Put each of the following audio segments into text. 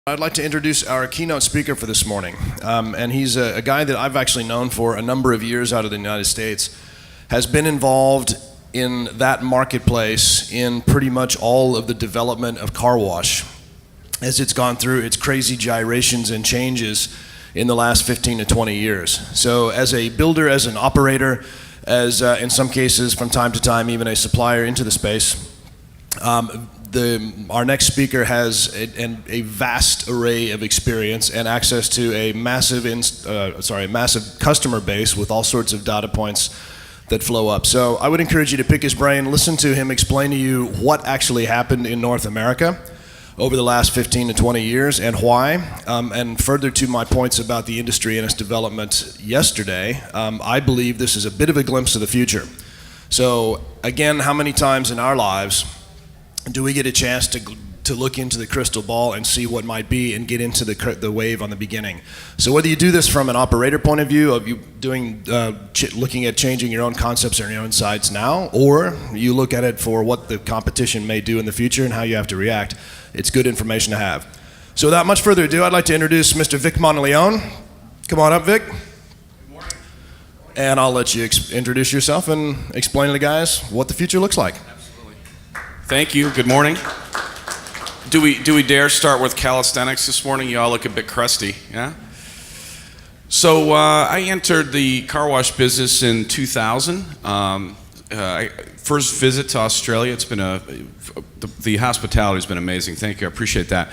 I'd like to introduce our keynote speaker for this morning. And he's a guy that I've actually known for a number of years out of the United States, has been involved in that marketplace in pretty much all of the development of car wash as it's gone through its crazy gyrations and changes in the last 15 to 20 years. So as a builder, as an operator, as in some cases from time to time even a supplier into the space, our next speaker has a vast array of experience and access to a massive customer base with all sorts of data points that flow up. So I would encourage you to pick his brain, listen to him explain to you what actually happened in North America over the last 15 to 20 years and why. And further to my points about the industry and its development yesterday, I believe this is a bit of a glimpse of the future. So again, how many times in our lives do we get a chance to look into the crystal ball and see what might be and get into the wave on the beginning? So whether you do this from an operator point of view, of you doing looking at changing your own concepts or your own sites now, or you look at it for what the competition may do in the future and how you have to react, it's good information to have. So without much further ado, I'd like to introduce Mr. Vic Monteleone. Come on up, Vic. Good morning. And I'll let you introduce yourself and explain to the guys what the future looks like. Thank you. Good morning. Do we dare start with calisthenics this morning? You all look a bit crusty, yeah? So I entered the car wash business in 2000. First visit to Australia. It's been the hospitality has been amazing. Thank you. I appreciate that.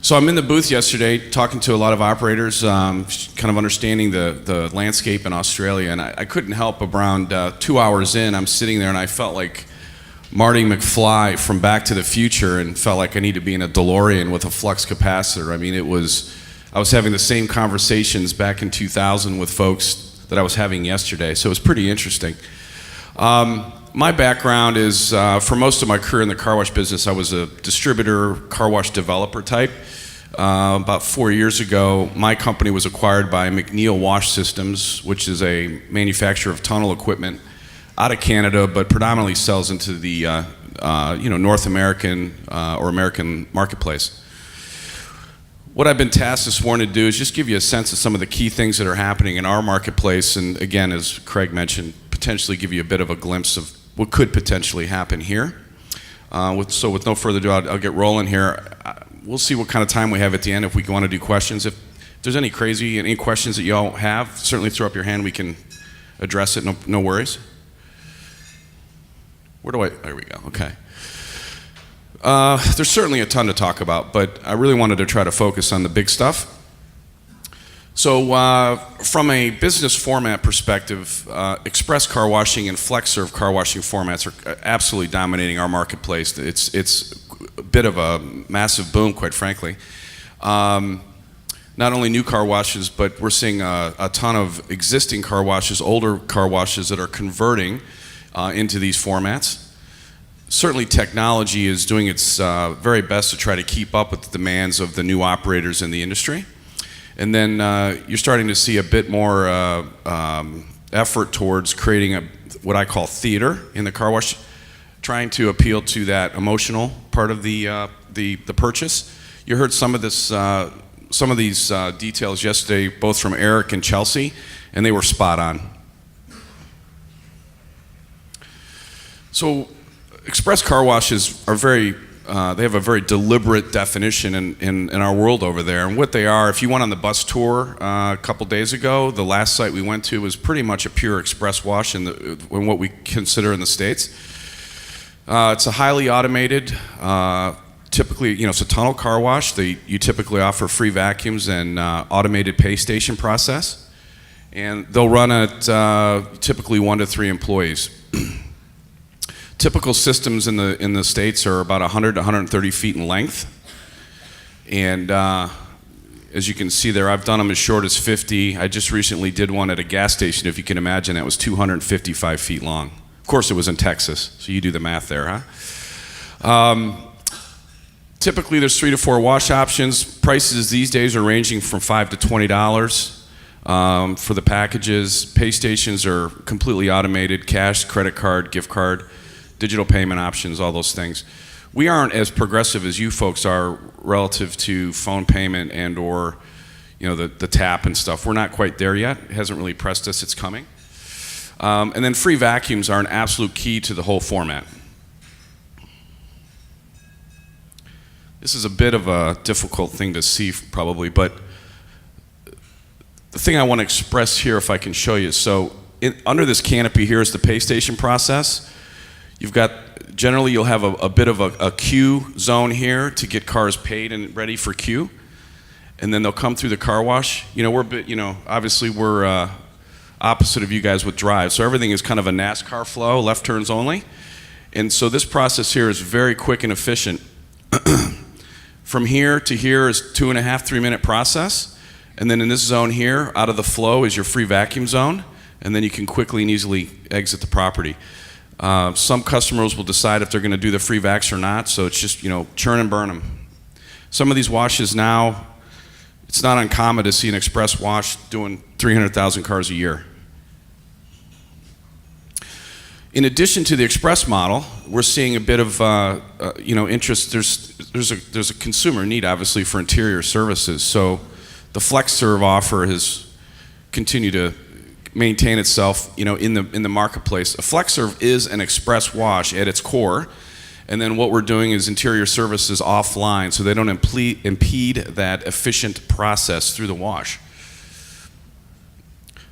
So I'm in the booth yesterday talking to a lot of operators, kind of understanding the landscape in Australia, and I couldn't help around 2 hours in, I'm sitting there and I felt like Marty McFly from Back to the Future and felt like I need to be in a DeLorean with a flux capacitor. I mean, I was having the same conversations back in 2000 with folks that I was having yesterday, so it was pretty interesting. My background is, for most of my career in the car wash business, I was a distributor, car wash developer type. About 4 years ago, my company was acquired by McNeil Wash Systems, which is a manufacturer of tunnel equipment out of Canada, but predominantly sells into the North American or American marketplace. What I've been tasked this morning to do is just give you a sense of some of the key things that are happening in our marketplace, and again, as Craig mentioned, potentially give you a bit of a glimpse of what could potentially happen here. So with no further ado, I'll get rolling here. We'll see what kind of time we have at the end if we want to do questions. If there's any questions that y'all have, certainly throw up your hand. We can address it. No worries. There we go, okay. There's certainly a ton to talk about, but I really wanted to try to focus on the big stuff. So from a business format perspective, express car washing and flex serve car washing formats are absolutely dominating our marketplace. It's a bit of a massive boom, quite frankly. Not only new car washes, but we're seeing a ton of existing car washes, older car washes that are converting into these formats. Certainly technology is doing its very best to try to keep up with the demands of the new operators in the industry. And then you're starting to see a bit more effort towards creating what I call theater in the car wash, trying to appeal to that emotional part of the purchase. You heard some of these details yesterday, both from Eric and Chelsea, and they were spot on. So express car washes are they have a very deliberate definition in our world over there. And what they are, if you went on the bus tour a couple days ago, the last site we went to was pretty much a pure express wash in what we consider in the States. It's a highly automated, typically, it's a tunnel car wash. You typically offer free vacuums and automated pay station process. And they'll run at typically 1 to 3 employees. Typical systems in the States are about 100 to 130 feet in length. And as you can see there, I've done them as short as 50. I just recently did one at a gas station, if you can imagine, that was 255 feet long. Of course, it was in Texas, so you do the math there, huh? Typically, there's 3 to 4 wash options. Prices these days are ranging from $5 to $20 for the packages. Pay stations are completely automated, cash, credit card, gift card, digital payment options, all those things. We aren't as progressive as you folks are relative to phone payment and or the tap and stuff. We're not quite there yet. It hasn't really pressed us. It's coming. And then free vacuums are an absolute key to the whole format. This is a bit of a difficult thing to see probably, but the thing I want to express here, if I can show you, so under this canopy here is the pay station process. Generally you'll have a bit of a queue zone here to get cars paid and ready for queue. And then they'll come through the car wash. Obviously we're opposite of you guys with drive. So everything is kind of a NASCAR flow, left turns only. And so this process here is very quick and efficient. From here to here is 2.5, 3 minute process. And then in this zone here, out of the flow is your free vacuum zone. And then you can quickly and easily exit the property. Some customers will decide if they're going to do the free vacs or not, so it's just, churn and burn them. Some of these washes now, it's not uncommon to see an express wash doing 300,000 cars a year. In addition to the express model, we're seeing a bit of interest. There's a consumer need, obviously, for interior services. So the FlexServe offer has continued to maintain itself, in the marketplace. A FlexServe is an express wash at its core, and then what we're doing is interior services offline, so they don't impede that efficient process through the wash.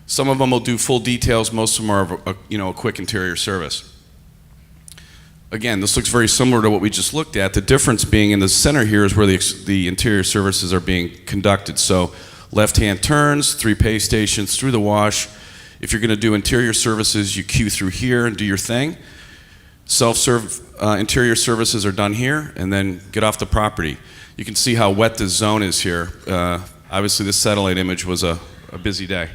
Some of them will do full details. Most of them are a quick interior service. Again, this looks very similar to what we just looked at. The difference being in the center here is where the interior services are being conducted. So left-hand turns, 3 pay stations through the wash. If you're going to do interior services, you queue through here and do your thing. Self-serve interior services are done here, and then get off the property. You can see how wet this zone is here. Obviously, this satellite image was a busy day.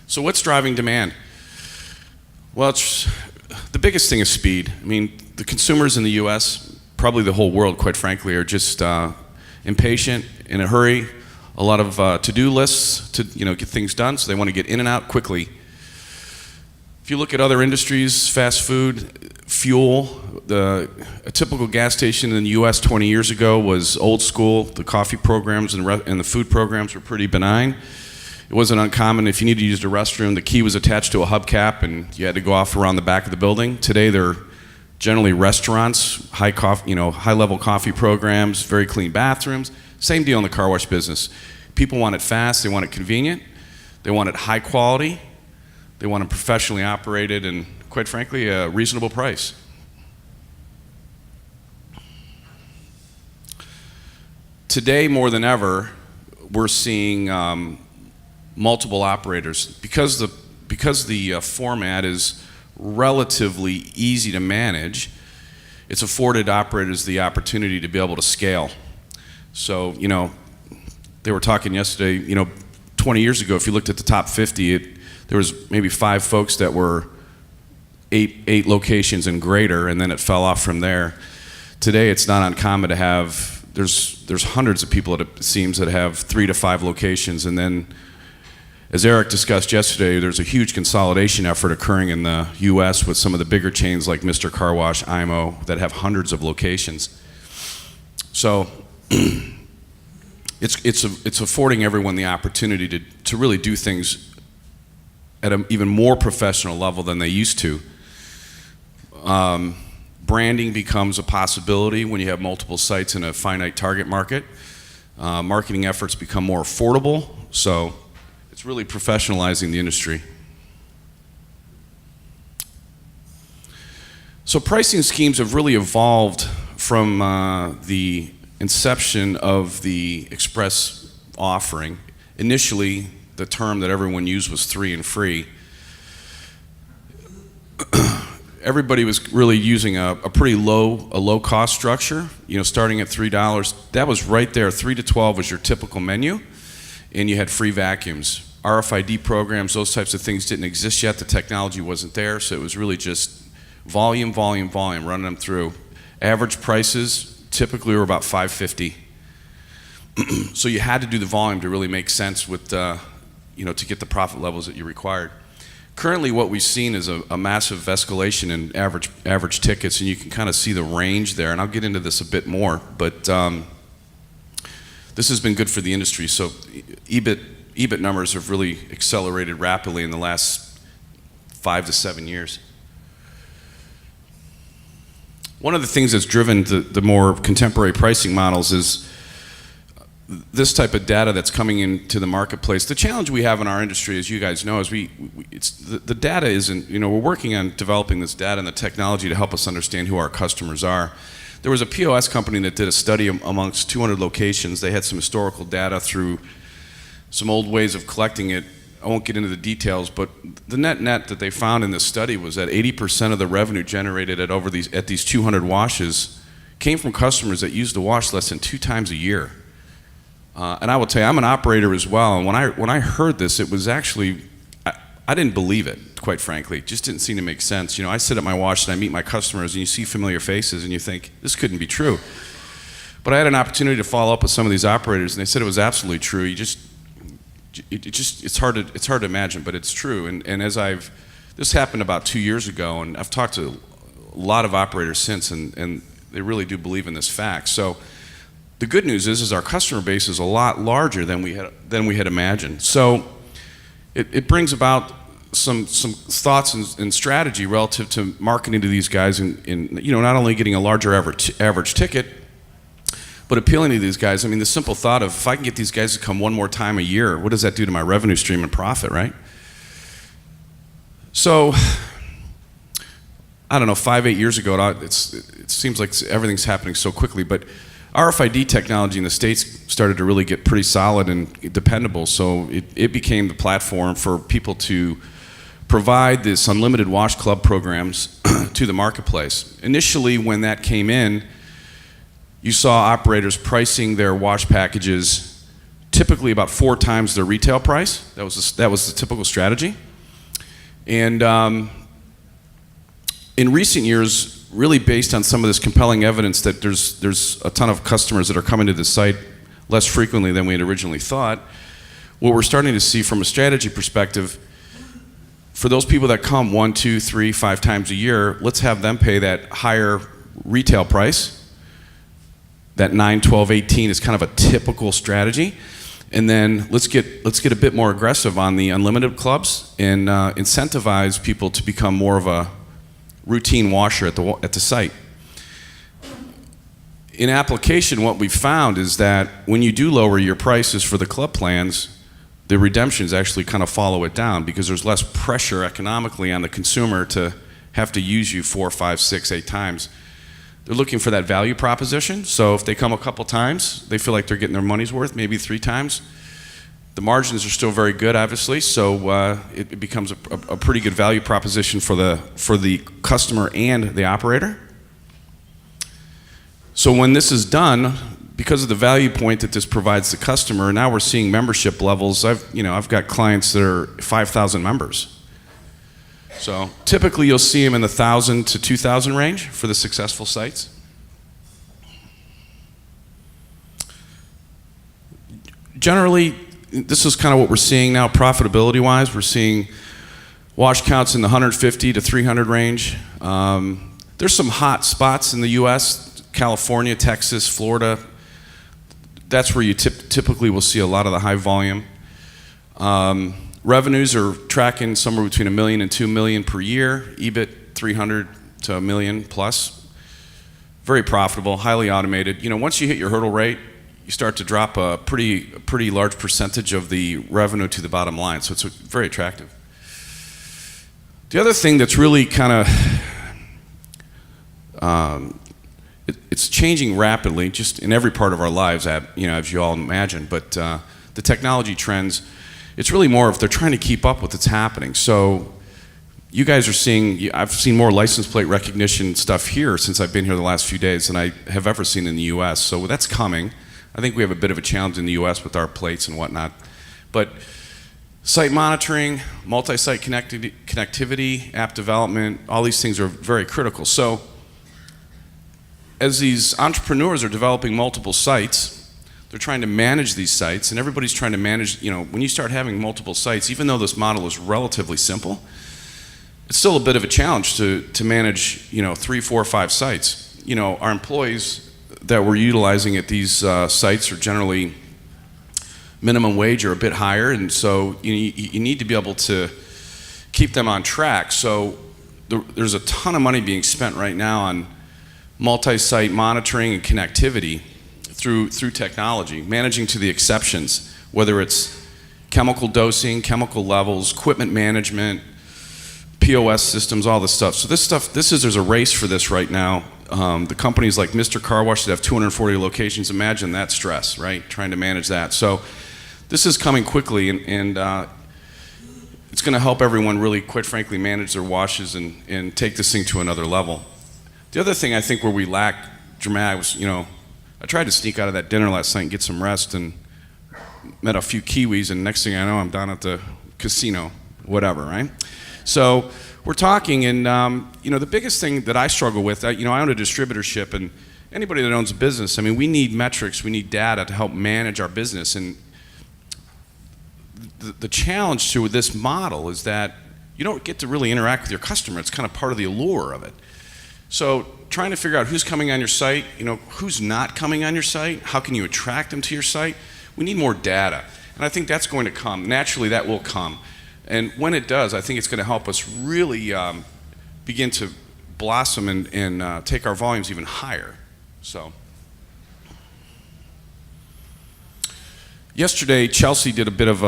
So what's driving demand? Well, the biggest thing is speed. I mean, the consumers in the U.S., probably the whole world, quite frankly, are just impatient, in a hurry. A lot of to-do lists to get things done, so they want to get in and out quickly. If you look at other industries, fast food, fuel, a typical gas station in the U.S. 20 years ago was old school. The coffee programs and the food programs were pretty benign. It wasn't uncommon if you needed to use the restroom, the key was attached to a hubcap and you had to go off around the back of the building. Today they're generally restaurants, high-level coffee programs, very clean bathrooms. Same deal in the car wash business. People want it fast, they want it convenient, they want it high quality, they want it professionally operated, and quite frankly, a reasonable price. Today, more than ever, we're seeing multiple operators. Because the format is relatively easy to manage, it's afforded operators the opportunity to be able to scale. So, they were talking yesterday, 20 years ago, if you looked at the top 50, there was maybe 5 folks that were eight locations and greater, and then it fell off from there. Today, it's not uncommon to have, there's hundreds of people, it seems, that have 3 to 5 locations, and then, as Eric discussed yesterday, there's a huge consolidation effort occurring in the U.S. with some of the bigger chains like Mr. Car Wash, IMO, that have hundreds of locations. So, it's affording everyone the opportunity to really do things at an even more professional level than they used to. Branding becomes a possibility when you have multiple sites in a finite target market. Marketing efforts become more affordable, so it's really professionalizing the industry. So pricing schemes have really evolved from the inception of the express offering. Initially, the term that everyone used was 3 and free. Everybody was really using a pretty low cost structure, starting at $3. That was right there. 3 to 12 was your typical menu, and you had free vacuums. RFID programs, those types of things didn't exist yet. The technology wasn't there, so it was really just volume, running them through. Average prices typically were about $5.50. So you had to do the volume to really make sense with, to get the profit levels that you required. Currently, what we've seen is a massive escalation in average tickets, and you can kind of see the range there. And I'll get into this a bit more, but this has been good for the industry. So, EBIT numbers have really accelerated rapidly in the last 5 to 7 years. One of the things that's driven the more contemporary pricing models is this type of data that's coming into the marketplace. The challenge we have in our industry, as you guys know, is the data isn't, we're working on developing this data and the technology to help us understand who our customers are. There was a POS company that did a study amongst 200 locations. They had some historical data through some old ways of collecting it. I won't get into the details, but the net that they found in this study was that 80% of the revenue generated at these 200 washes came from customers that used the wash less than 2 times a year. And I will tell you, I'm an operator as well, and when I heard this, it was actually, I didn't believe it, quite frankly. It just didn't seem to make sense. I sit at my wash and I meet my customers, and you see familiar faces, and you think, this couldn't be true. But I had an opportunity to follow up with some of these operators, and they said it was absolutely true. It's hard to imagine, but it's true. And this happened about 2 years ago, and I've talked to a lot of operators since, and they really do believe in this fact. So the good news is our customer base is a lot larger than we had imagined. So it brings about some thoughts and strategy relative to marketing to these guys, in not only getting a larger average ticket, but appealing to these guys. I mean, the simple thought of, if I can get these guys to come one more time a year, what does that do to my revenue stream and profit, right? So, I don't know, 5-8 years ago, it seems like everything's happening so quickly, but RFID technology in the States started to really get pretty solid and dependable, so it became the platform for people to provide this unlimited wash club programs to the marketplace. Initially, when that came in, you saw operators pricing their wash packages typically about 4 times their retail price. That was the typical strategy. And in recent years, really based on some of this compelling evidence that there's a ton of customers that are coming to the site less frequently than we had originally thought, what we're starting to see from a strategy perspective, for those people that come 1, 2, 3, 5 times a year, let's have them pay that higher retail price. That 9, 12, 18 is kind of a typical strategy. And then let's get a bit more aggressive on the unlimited clubs and incentivize people to become more of a routine washer at the site. In application, what we've found is that when you do lower your prices for the club plans, the redemptions actually kind of follow it down, because there's less pressure economically on the consumer to have to use you 4, 5, 6, 8 times. They're looking for that value proposition, so if they come a couple times, they feel like they're getting their money's worth, maybe 3 times. The margins are still very good, obviously, so it becomes a pretty good value proposition for the customer and the operator. So when this is done, because of the value point that this provides the customer, now we're seeing membership levels. I've got clients that are 5,000 members. So typically you'll see them in the 1,000 to 2,000 range for the successful sites. Generally, this is kind of what we're seeing now profitability-wise. We're seeing wash counts in the 150 to 300 range. There's some hot spots in the U.S., California, Texas, Florida. That's where you typically will see a lot of the high volume. Revenues are tracking somewhere between $1 million and $2 million per year. EBIT, 300 to $1 million plus. Very profitable, highly automated. Once you hit your hurdle rate, you start to drop a pretty large percentage of the revenue to the bottom line. So it's very attractive. The other thing that's really kind of it's changing rapidly, just in every part of our lives, as you all imagine. But the technology trends, it's really more if they're trying to keep up with what's happening. So you guys are seeing, I've seen more license plate recognition stuff here since I've been here the last few days than I have ever seen in the U.S. So that's coming. I think we have a bit of a challenge in the U.S. with our plates and whatnot. But site monitoring, multi-site connectivity, app development, all these things are very critical. So as these entrepreneurs are developing multiple sites, They're trying to manage these sites, and everybody's trying to manage, when you start having multiple sites, even though this model is relatively simple, it's still a bit of a challenge to manage, 3, 4, 5 sites. Our employees that we're utilizing at these sites are generally minimum wage or a bit higher, and so you need to be able to keep them on track. So there's a ton of money being spent right now on multi-site monitoring and connectivity through technology, managing to the exceptions, whether it's chemical dosing, chemical levels, equipment management, POS systems, all this stuff. So there's a race for this right now. The companies like Mr. Car Wash that have 240 locations, imagine that stress, right? Trying to manage that. So this is coming quickly, and it's going to help everyone really, quite frankly, manage their washes and take this thing to another level. The other thing I think where we lack dramatic was, I tried to sneak out of that dinner last night and get some rest and met a few Kiwis, and next thing I know, I'm down at the casino, whatever, right? So we're talking, and the biggest thing that I struggle with, I own a distributorship, and anybody that owns a business, we need metrics, we need data to help manage our business, and the challenge to this model is that you don't get to really interact with your customer. It's kind of part of the allure of it. So trying to figure out who's coming on your site, who's not coming on your site, how can you attract them to your site? We need more data, and I think that's going to come. Naturally, that will come. And when it does, I think it's going to help us really begin to blossom and take our volumes even higher. So, yesterday, Chelsea did a bit of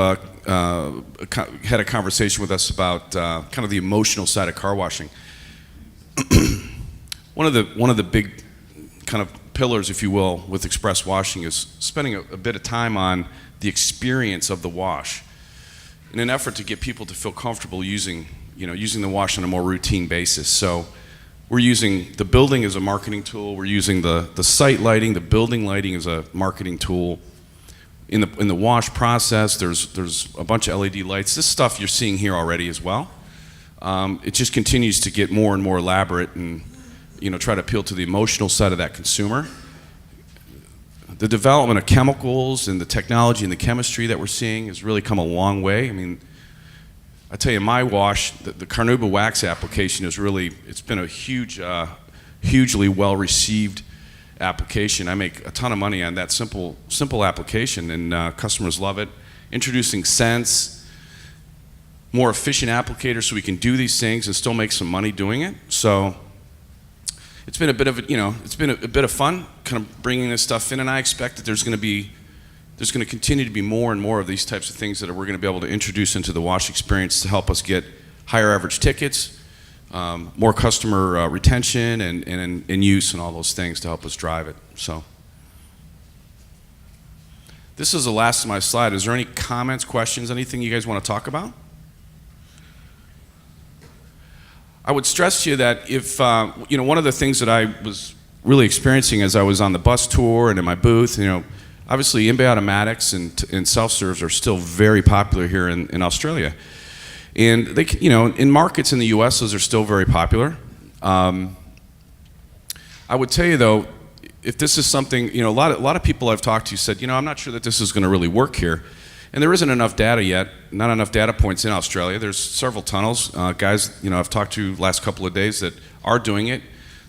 had a conversation with us about kind of the emotional side of car washing. One of the big kind of pillars, if you will, with express washing is spending a bit of time on the experience of the wash, in an effort to get people to feel comfortable using the wash on a more routine basis. So we're using the building as a marketing tool. We're using the site lighting, the building lighting as a marketing tool. In the wash process, there's a bunch of LED lights. This stuff you're seeing here already as well. It just continues to get more and more elaborate and try to appeal to the emotional side of that consumer. The development of chemicals and the technology and the chemistry that we're seeing has really come a long way. I tell you, my wash, the Carnauba wax application it's been a hugely well-received application. I make a ton of money on that simple application, and customers love it. Introducing scents, more efficient applicators so we can do these things and still make some money doing it. So it's been a bit of fun, kind of bringing this stuff in, and I expect that there's going to continue to be more and more of these types of things that we're going to be able to introduce into the wash experience to help us get higher average tickets, more customer retention and use and all those things to help us drive it. So this is the last of my slide. Is there any comments, questions, anything you guys want to talk about? I would stress to you that if, one of the things that I was really experiencing as I was on the bus tour and in my booth, obviously in-bay automatics and self-serves are still very popular here in Australia. And they, in markets in the US, those are still very popular. I would tell you though, if this is something, a lot of people I've talked to said, I'm not sure that this is going to really work here. And there isn't enough data yet, not enough data points in Australia. There's several tunnels. Guys, I've talked to last couple of days that are doing it.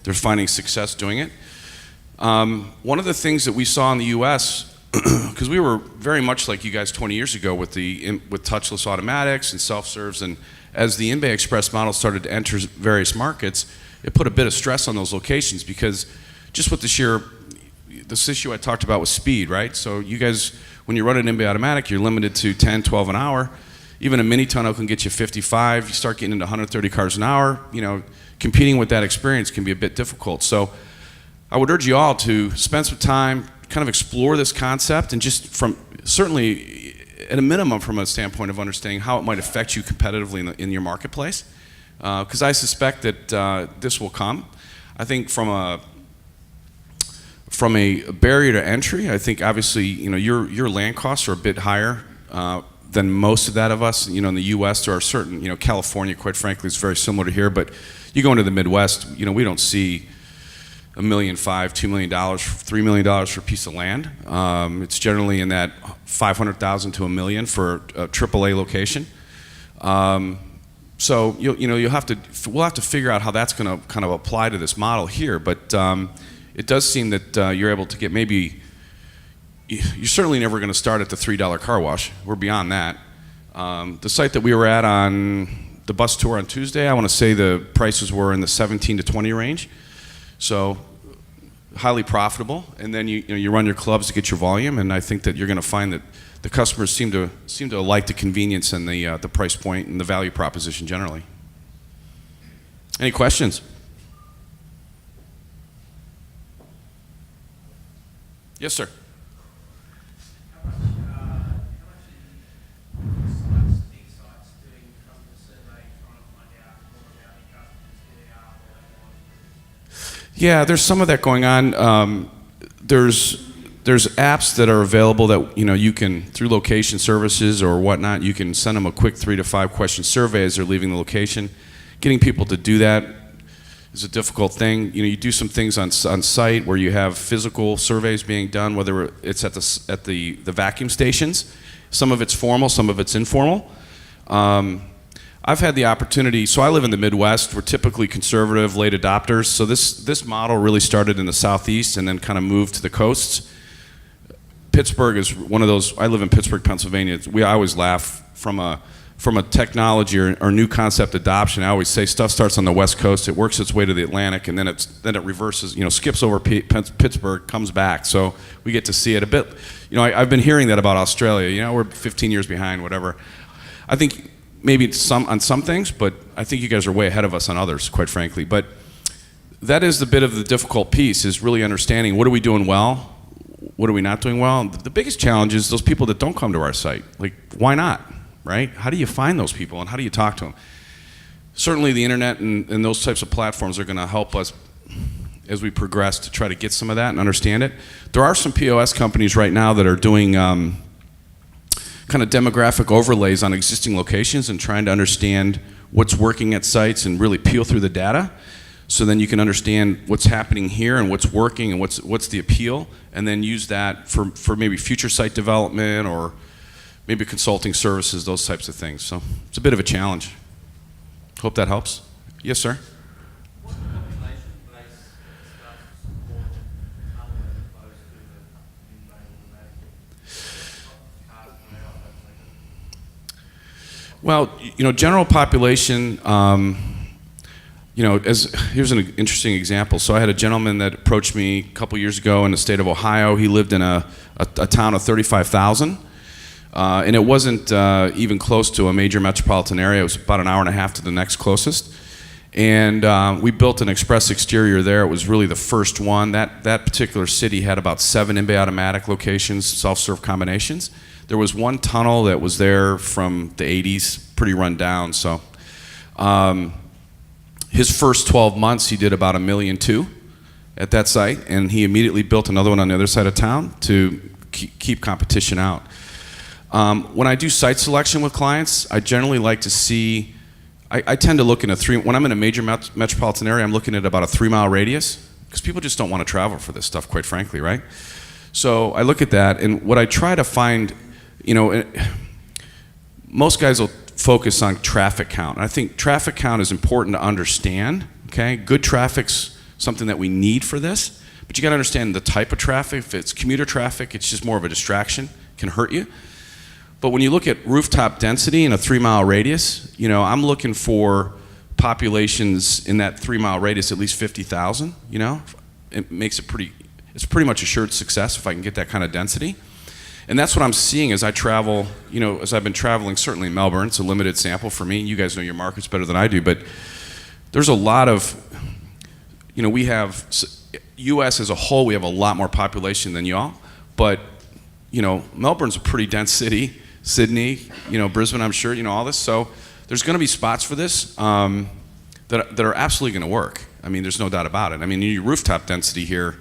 They're finding success doing it. One of the things that we saw in the US, because we were very much like you guys 20 years ago with touchless automatics and self-serves, and as the in-bay express model started to enter various markets, it put a bit of stress on those locations because just with this issue I talked about with speed, right? So you guys, when you run an in-bay automatic, you're limited to 10, 12 an hour. Even a mini tunnel can get you 55. You start getting into 130 cars an hour. Competing with that experience can be a bit difficult. So I would urge you all to spend some time, kind of explore this concept, and just certainly at a minimum from a standpoint of understanding how it might affect you competitively in your marketplace. Because I suspect that this will come. I think from a barrier to entry, I think obviously your land costs are a bit higher than most of that of us. In the U.S. there are certain, California, quite frankly, is very similar to here. But you go into the Midwest, we don't see $1.5 million, $2 million, $3 million for a piece of land. It's generally in that $500,000 to $1 million for a AAA location. So we'll have to figure out how that's going to kind of apply to this model here. But it does seem that you're able to get maybe. You're certainly never going to start at the $3 car wash. We're beyond that. The site that we were at on the bus tour on Tuesday, I want to say the prices were in the 17 to 20 range. So highly profitable, and then you run your clubs to get your volume, and I think that you're going to find that the customers seem to like the convenience and the price point and the value proposition generally. Any questions? Yes, sir. Yeah, there's some of that going on. There's apps that are available that you can, through location services or whatnot, you can send them a quick 3 to 5 question survey as they're leaving the location. Getting people to do that is a difficult thing. You do some things on site where you have physical surveys being done, whether it's at the vacuum stations. Some of it's formal, some of it's informal. I've had the opportunity, so I live in the Midwest. We're typically conservative, late adopters. So this model really started in the Southeast and then kind of moved to the coasts. Pittsburgh is one of those. I live in Pittsburgh, Pennsylvania. I always laugh from a technology or new concept adoption. I always say stuff starts on the West Coast, it works its way to the Atlantic, and then it reverses. Skips over Pittsburgh, comes back. So we get to see it a bit. I've been hearing that about Australia. We're 15 years behind, whatever. I think. Maybe on some things, but I think you guys are way ahead of us on others, quite frankly. But that is the bit of the difficult piece, is really understanding what are we doing well, what are we not doing well. The biggest challenge is those people that don't come to our site. Like, why not, right? How do you find those people and how do you talk to them? Certainly the internet and those types of platforms are going to help us as we progress to try to get some of that and understand it. There are some POS companies right now that are doing kind of demographic overlays on existing locations and trying to understand what's working at sites and really peel through the data, so then you can understand what's happening here and what's working and what's the appeal, and then use that for maybe future site development or maybe consulting services, those types of things. So it's a bit of a challenge. Hope that helps. Yes, sir. Well, general population, here's an interesting example. So I had a gentleman that approached me a couple years ago in the state of Ohio. He lived in a town of 35,000, and it wasn't even close to a major metropolitan area. It was about an hour and a half to the next closest. And we built an express exterior there. It was really the first one. That particular city had about 7 in-bay automatic locations, self-serve combinations. There was one tunnel that was there from the 80s, pretty run down. So his first 12 months, he did about $1.2 million at that site, and he immediately built another one on the other side of town to keep competition out. When I do site selection with clients, I generally like to see, I tend to look in when I'm in a major metropolitan area, I'm looking at about a 3-mile radius, because people just don't want to travel for this stuff, quite frankly, right? So I look at that, and what I try to find, most guys will focus on traffic count. And I think traffic count is important to understand, okay? Good traffic's something that we need for this, but you gotta understand the type of traffic. If it's commuter traffic, it's just more of a distraction, can hurt you. But when you look at rooftop density in a 3-mile radius, I'm looking for populations in that 3-mile radius, at least 50,000, It makes it it's pretty much assured success if I can get that kind of density. And that's what I'm seeing as I travel, as I've been traveling, certainly in Melbourne. It's a limited sample for me. You guys know your markets better than I do, but there's a lot of, we have, U.S. as a whole, we have a lot more population than y'all, but, Melbourne's a pretty dense city. Sydney, Brisbane, I'm sure, all this. So there's going to be spots for this that are absolutely going to work. I mean, there's no doubt about it. I mean, your rooftop density here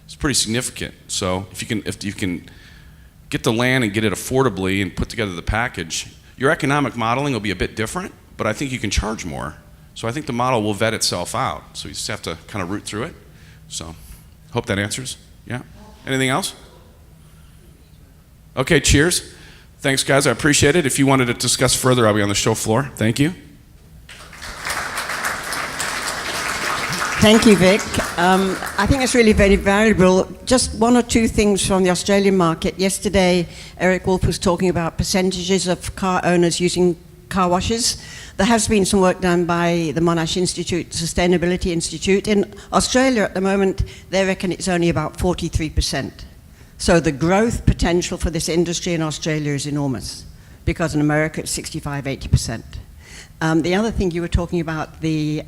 is pretty significant. So if you can get the land and get it affordably and put together the package, your economic modeling will be a bit different, but I think you can charge more. So I think the model will vet itself out. So you just have to kind of root through it. So, hope that answers. Yeah. Anything else? Okay, cheers. Thanks, guys. I appreciate it. If you wanted to discuss further, I'll be on the show floor. Thank you. Thank you, Vic. I think it's really very valuable. Just one or two things from the Australian market. Yesterday, Eric Wolf was talking about percentages of car owners using car washes. There has been some work done by the Monash Institute, Sustainability Institute. In Australia at the moment, they reckon it's only about 43%. So the growth potential for this industry in Australia is enormous, because in America it's 65-80%. The other thing you were talking about, the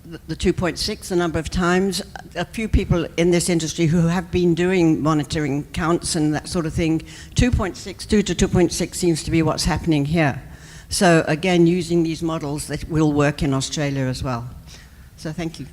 2.6, the number of times, a few people in this industry who have been doing monitoring counts and that sort of thing, 2.6, 2 to 2.6 seems to be what's happening here. So again, using these models that will work in Australia as well. So thank you.